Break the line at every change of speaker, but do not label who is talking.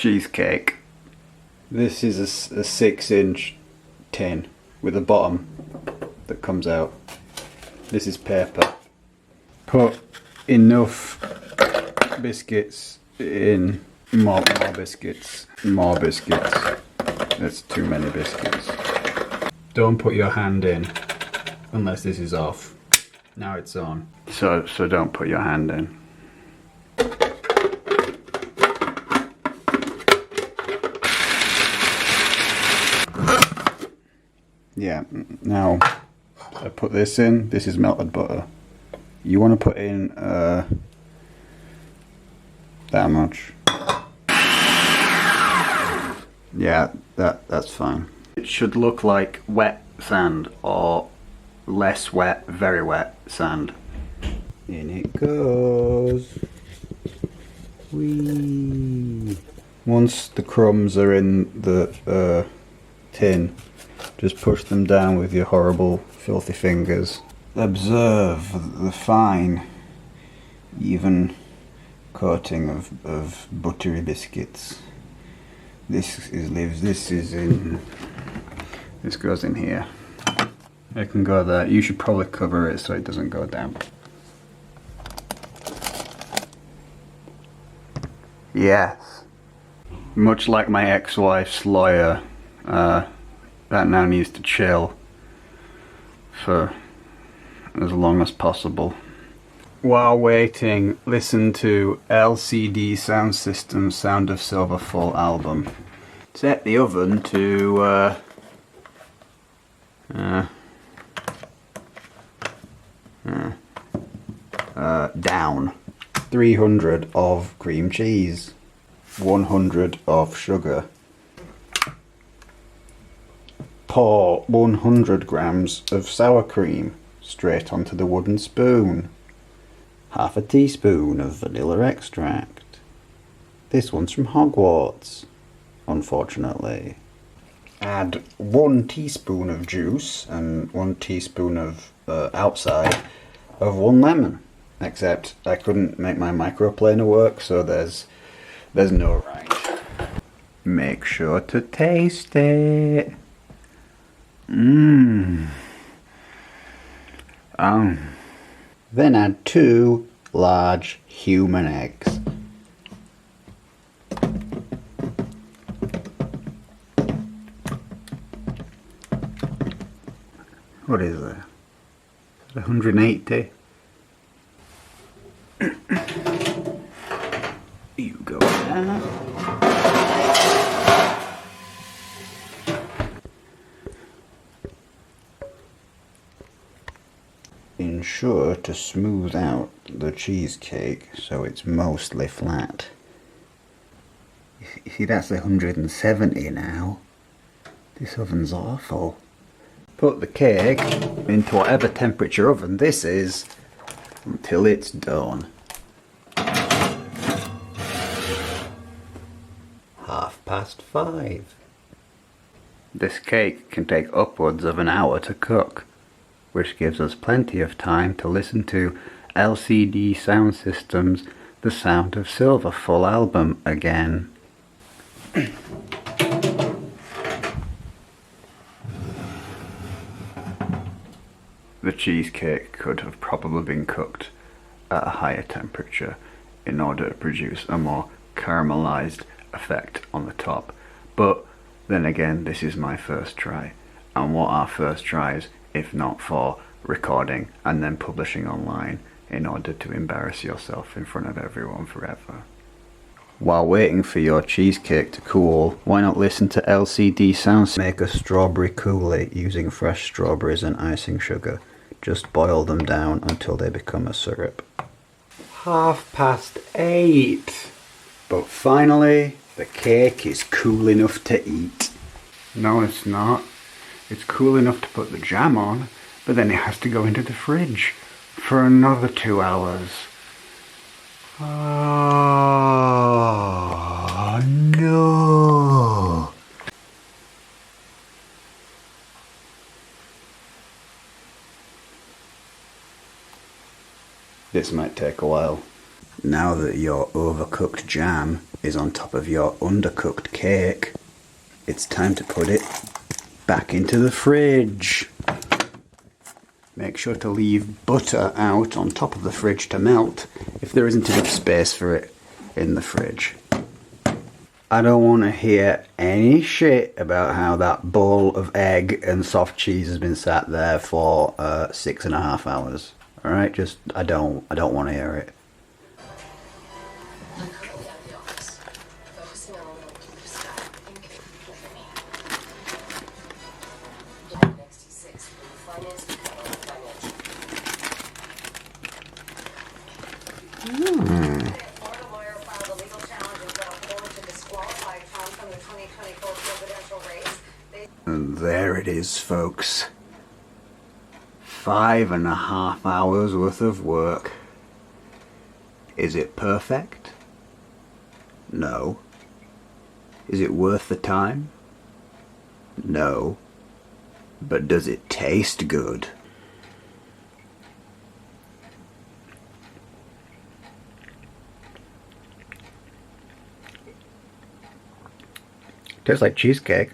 cheesecake. This is a 6-inch tin with a bottom that comes out. This is paper. Put enough biscuits in, more biscuits, more biscuits. That's too many biscuits. Don't put your hand in unless this is off. Now it's on. So don't put your hand in. Yeah, now I put this in. This is melted butter. You want to put in that much. Yeah, that's fine. It should look like wet sand or less wet, very wet sand. In it goes. Whee! Once the crumbs are in the tin, just push them down with your horrible, filthy fingers. Observe the fine, even coating of buttery biscuits. This goes in here. It can go there. You should probably cover it so it doesn't go damp. Yes. Much like my ex-wife's lawyer, that now needs to chill for as long as possible. While waiting, listen to LCD Sound System's Sound of Silver full album. Set the oven to down. 300 of cream cheese, 100 of sugar. Pour 100 grams of sour cream straight onto the wooden spoon. Half a teaspoon of vanilla extract. This one's from Hogwarts, unfortunately. Add 1 teaspoon of juice and 1 teaspoon of outside of 1 lemon. Except I couldn't make my microplaner work, so there's no right. Make sure to taste it. Then add 2 large human eggs. What is that? 180? You go there. Ensure to smooth out the cheesecake so it's mostly flat. You see, that's 170 now. This oven's awful. Put the cake into whatever temperature oven this is until it's done. 5:30. This cake can take upwards of an hour to cook, which gives us plenty of time to listen to LCD Sound System's The Sound of Silver full album again. The cheesecake could have probably been cooked at a higher temperature in order to produce a more caramelized effect on the top. But then again, this is my first try. And what are first tries if not for recording and then publishing online in order to embarrass yourself in front of everyone forever? While waiting for your cheesecake to cool, why not listen to LCD Sounds make a strawberry coulis using fresh strawberries and icing sugar. Just boil them down until they become a syrup. 8:30. But finally, the cake is cool enough to eat. No, it's not. It's cool enough to put the jam on, but then it has to go into the fridge for another 2 hours. Oh, no. This might take a while. Now that your overcooked jam is on top of your undercooked cake, it's time to put it back into the fridge. Make sure to leave butter out on top of the fridge to melt if there isn't enough space for it in the fridge. I don't want to hear any shit about how that bowl of egg and soft cheese has been sat there for 6.5 hours. Alright, just I don't want to hear it. And there it is, folks. 5.5 hours worth of work. Is it perfect? No. Is it worth the time? No. But does it taste good? Tastes like cheesecake.